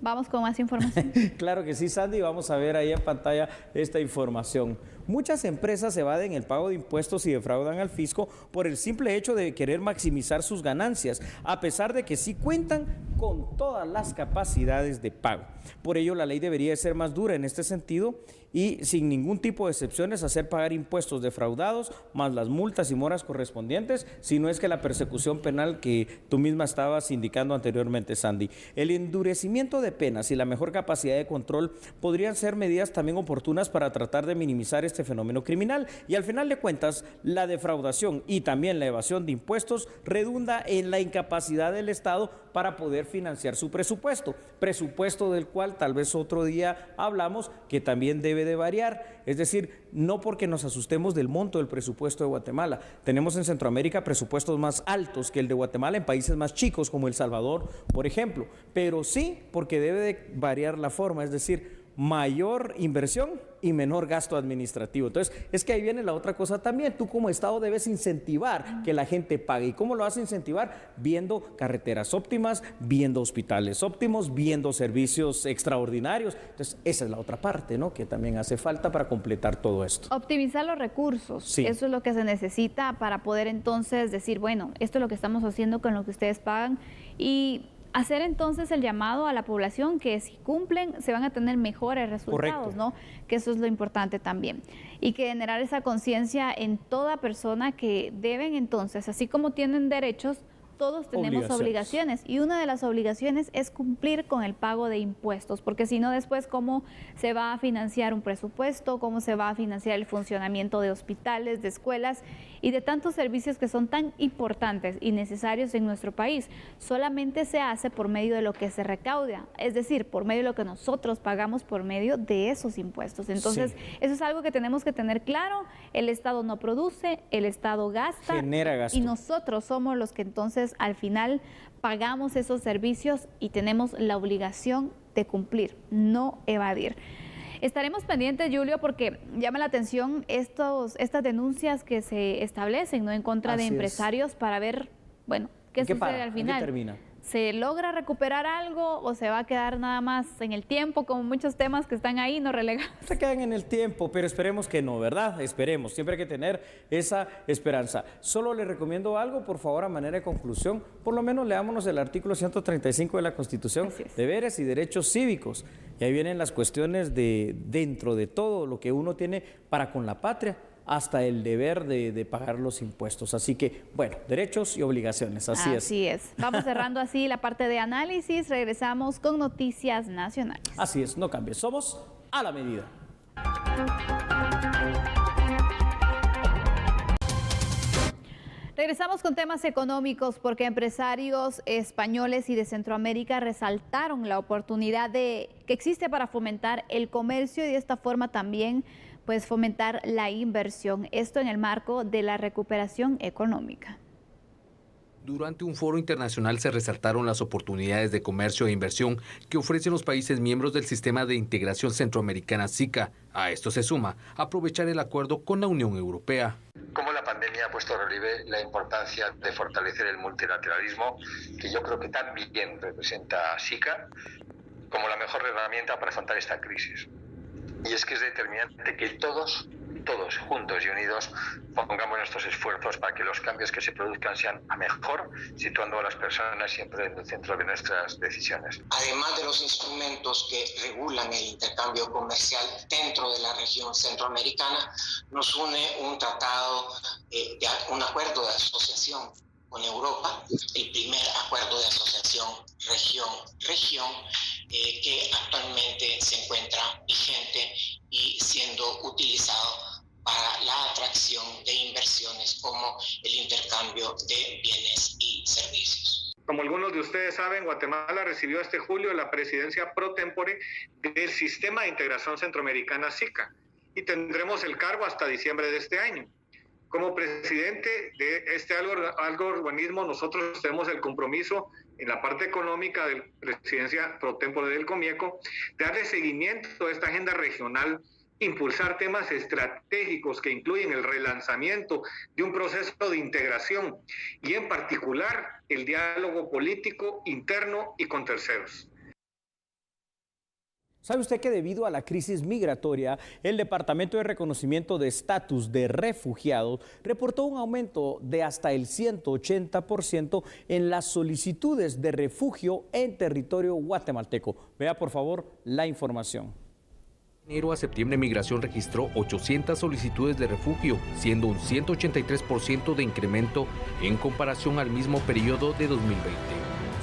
[SPEAKER 1] Vamos con más información.
[SPEAKER 2] Claro que sí, Sandy, vamos a ver ahí en pantalla esta información. Muchas empresas evaden el pago de impuestos y defraudan al fisco por el simple hecho de querer maximizar sus ganancias, a pesar de que sí cuentan con todas las capacidades de pago. Por ello, la ley debería ser más dura en este sentido y sin ningún tipo de excepciones hacer pagar impuestos defraudados, más las multas y moras correspondientes, si no es que la persecución penal que tú misma estabas indicando anteriormente, Sandy. El endurecimiento de penas y la mejor capacidad de control podrían ser medidas también oportunas para tratar de minimizar este fenómeno criminal, y al final de cuentas la defraudación y también la evasión de impuestos redunda en la incapacidad del Estado para poder financiar su presupuesto del cual tal vez otro día hablamos, que también debe de variar. Es decir, no porque nos asustemos del monto del presupuesto de Guatemala. Tenemos en Centroamérica presupuestos más altos que el de Guatemala en países más chicos como El Salvador, por ejemplo, pero sí porque debe de variar la forma, es decir, mayor inversión y menor gasto administrativo. Entonces, es que ahí viene la otra cosa también. Tú como Estado debes incentivar que la gente pague. ¿Y cómo lo vas a incentivar? Viendo carreteras óptimas, viendo hospitales óptimos, viendo servicios extraordinarios. Entonces, esa es la otra parte, ¿no?, que también hace falta para completar todo esto.
[SPEAKER 1] Optimizar los recursos. Sí. Eso es lo que se necesita para poder entonces decir, bueno, esto es lo que estamos haciendo con lo que ustedes pagan. Y hacer entonces el llamado a la población que si cumplen se van a tener mejores resultados, ¿no? Que eso es lo importante también. Y que generar esa conciencia en toda persona que deben entonces, así como tienen derechos, todos tenemos obligaciones y una de las obligaciones es cumplir con el pago de impuestos, porque si no después cómo se va a financiar un presupuesto, cómo se va a financiar el funcionamiento de hospitales, de escuelas y de tantos servicios que son tan importantes y necesarios en nuestro país. Solamente se hace por medio de lo que se recauda, es decir, por medio de lo que nosotros pagamos por medio de esos impuestos. Entonces, eso es algo que tenemos que tener claro. El Estado no produce, el Estado gasta,
[SPEAKER 2] genera gasto,
[SPEAKER 1] y nosotros somos los que entonces al final pagamos esos servicios y tenemos la obligación de cumplir, no evadir. Estaremos pendientes, Julio, porque llama la atención estas denuncias que se establecen, ¿no?, en contra de empresarios para ver, bueno, qué sucede al final.
[SPEAKER 2] ¿Qué termina?
[SPEAKER 1] ¿Se logra recuperar algo o se va a quedar nada más en el tiempo, como muchos temas que están ahí no relegados?
[SPEAKER 2] Se quedan en el tiempo, pero esperemos que no, ¿verdad? Esperemos, siempre hay que tener esa esperanza. Solo le recomiendo algo, por favor, a manera de conclusión, por lo menos leámonos el artículo 135 de la Constitución, deberes y derechos cívicos. Y ahí vienen las cuestiones de dentro de todo lo que uno tiene para con la patria, hasta el deber de pagar los impuestos. Así que, bueno, derechos y obligaciones, así es.
[SPEAKER 1] Así es. Vamos cerrando así la parte de análisis, regresamos con noticias nacionales.
[SPEAKER 2] Así es, no cambies, somos a la medida.
[SPEAKER 1] Regresamos con temas económicos porque empresarios españoles y de Centroamérica resaltaron la oportunidad que existe para fomentar el comercio y de esta forma también pues fomentar la inversión, esto en el marco de la recuperación económica.
[SPEAKER 4] Durante un foro internacional se resaltaron las oportunidades de comercio e inversión que ofrecen los países miembros del Sistema de Integración Centroamericana SICA. A esto se suma aprovechar el acuerdo con la Unión Europea.
[SPEAKER 6] Como la pandemia ha puesto en relieve la importancia de fortalecer el multilateralismo, que yo creo que también representa SICA, como la mejor herramienta para afrontar esta crisis. Y es que es determinante que todos juntos y unidos pongamos nuestros esfuerzos para que los cambios que se produzcan sean a mejor, situando a las personas siempre en el centro de nuestras decisiones.
[SPEAKER 7] Además de los instrumentos que regulan el intercambio comercial dentro de la región centroamericana, nos une un tratado, un acuerdo de asociación con Europa, el primer acuerdo de asociación región-región, que actualmente se encuentra vigente y siendo utilizado para la atracción de inversiones como el intercambio de bienes y servicios.
[SPEAKER 8] Como algunos de ustedes saben, Guatemala recibió este julio la presidencia pro tempore del Sistema de Integración Centroamericana SICA y tendremos el cargo hasta diciembre de este año. Como presidente de este algo organismo, nosotros tenemos el compromiso en la parte económica de la presidencia pro tempore del Comieco de darle seguimiento a esta agenda regional, impulsar temas estratégicos que incluyen el relanzamiento de un proceso de integración y en particular el diálogo político interno y con terceros.
[SPEAKER 2] ¿Sabe usted que debido a la crisis migratoria, el Departamento de Reconocimiento de Estatus de Refugiados reportó un aumento de hasta el 180% en las solicitudes de refugio en territorio guatemalteco? Vea por favor la información.
[SPEAKER 4] De enero a septiembre, Migración registró 800 solicitudes de refugio, siendo un 183% de incremento en comparación al mismo periodo de 2020.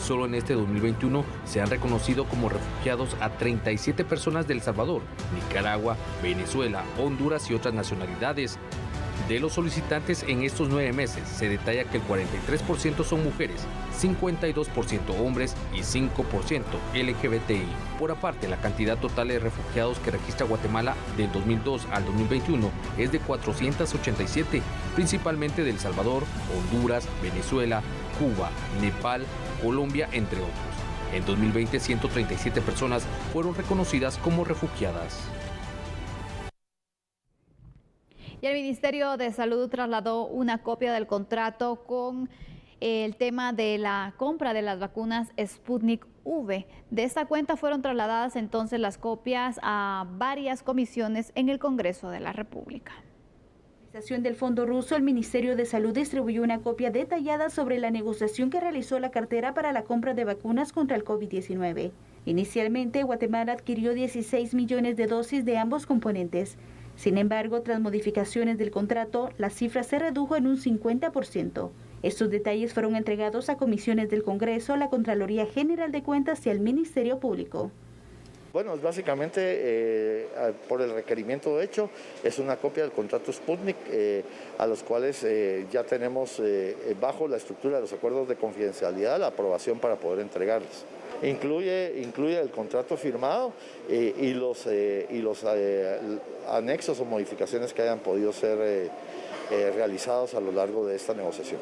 [SPEAKER 4] Solo en este 2021 se han reconocido como refugiados a 37 personas de El Salvador, Nicaragua, Venezuela, Honduras y otras nacionalidades. De los solicitantes en estos 9 meses, se detalla que el 43% son mujeres, 52% hombres y 5% LGBTI. Por aparte, la cantidad total de refugiados que registra Guatemala del 2002 al 2021 es de 487, principalmente de El Salvador, Honduras, Venezuela, Cuba, Nepal, Colombia, entre otros. En 2020, 137 personas fueron reconocidas como refugiadas.
[SPEAKER 1] Y el Ministerio de Salud trasladó una copia del contrato con el tema de la compra de las vacunas Sputnik V. De esta cuenta fueron trasladadas entonces las copias a varias comisiones en el Congreso de la República.
[SPEAKER 9] Del Fondo Ruso, el Ministerio de Salud distribuyó una copia detallada sobre la negociación que realizó la cartera para la compra de vacunas contra el COVID-19. Inicialmente, Guatemala adquirió 16 millones de dosis de ambos componentes. Sin embargo, tras modificaciones del contrato, la cifra se redujo en un 50%. Estos detalles fueron entregados a comisiones del Congreso, la Contraloría General de Cuentas y al Ministerio Público.
[SPEAKER 10] Bueno, es básicamente por el requerimiento hecho, es una copia del contrato Sputnik, a los cuales ya tenemos bajo la estructura de los acuerdos de confidencialidad la aprobación para poder entregarles. Incluye el contrato firmado y los anexos o modificaciones que hayan podido ser realizados a lo largo de esta negociación.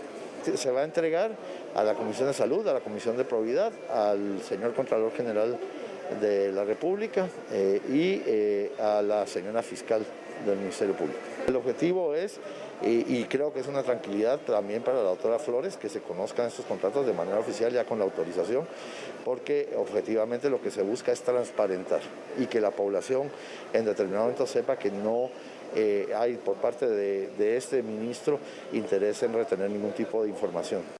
[SPEAKER 10] Se va a entregar a la Comisión de Salud, a la Comisión de Probidad, al señor Contralor General de la República y a la señora fiscal del Ministerio Público. El objetivo es, y creo que es una tranquilidad también para la doctora Flores, que se conozcan estos contratos de manera oficial ya con la autorización, porque objetivamente lo que se busca es transparentar y que la población en determinado momento sepa que no hay por parte de este ministro interés en retener ningún tipo de información.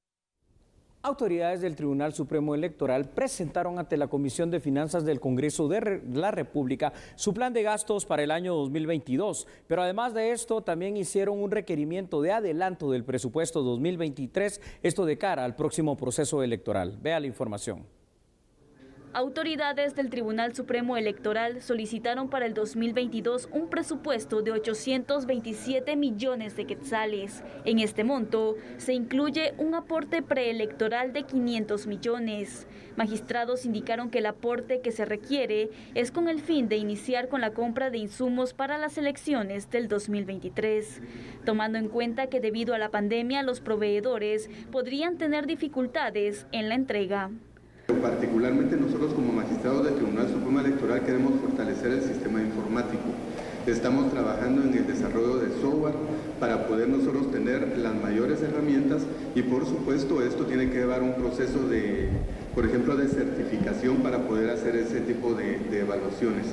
[SPEAKER 2] Autoridades del Tribunal Supremo Electoral presentaron ante la Comisión de Finanzas del Congreso de la República su plan de gastos para el año 2022, pero además de esto también hicieron un requerimiento de adelanto del presupuesto 2023, esto de cara al próximo proceso electoral. Vea la información.
[SPEAKER 11] Autoridades del Tribunal Supremo Electoral solicitaron para el 2022 un presupuesto de 827 millones de quetzales. En este monto se incluye un aporte preelectoral de 500 millones. Magistrados indicaron que el aporte que se requiere es con el fin de iniciar con la compra de insumos para las elecciones del 2023, tomando en cuenta que debido a la pandemia los proveedores podrían tener dificultades en la entrega.
[SPEAKER 12] Particularmente nosotros como magistrados del Tribunal Supremo Electoral queremos fortalecer el sistema informático. Estamos trabajando en el desarrollo de software para poder nosotros tener las mayores herramientas y por supuesto esto tiene que llevar un proceso de, por ejemplo, de certificación para poder hacer ese tipo de evaluaciones.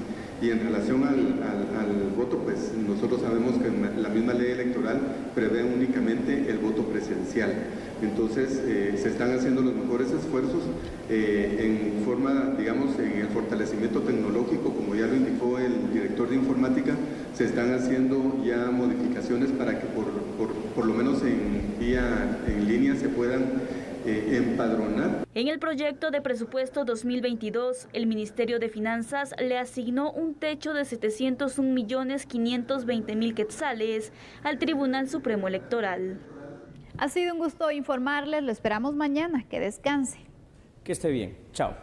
[SPEAKER 12] Y en relación al voto, pues nosotros sabemos que la misma ley electoral prevé únicamente el voto presencial. Entonces se están haciendo los mejores esfuerzos en forma, digamos, en el fortalecimiento tecnológico, como ya lo indicó el director de informática, se están haciendo ya modificaciones para que por lo menos en línea se puedan empadronar.
[SPEAKER 11] En el proyecto de presupuesto 2022, el Ministerio de Finanzas le asignó un techo de 701.520.000 quetzales al Tribunal Supremo Electoral.
[SPEAKER 1] Ha sido un gusto informarles, lo esperamos mañana, que descanse.
[SPEAKER 2] Que esté bien, chao.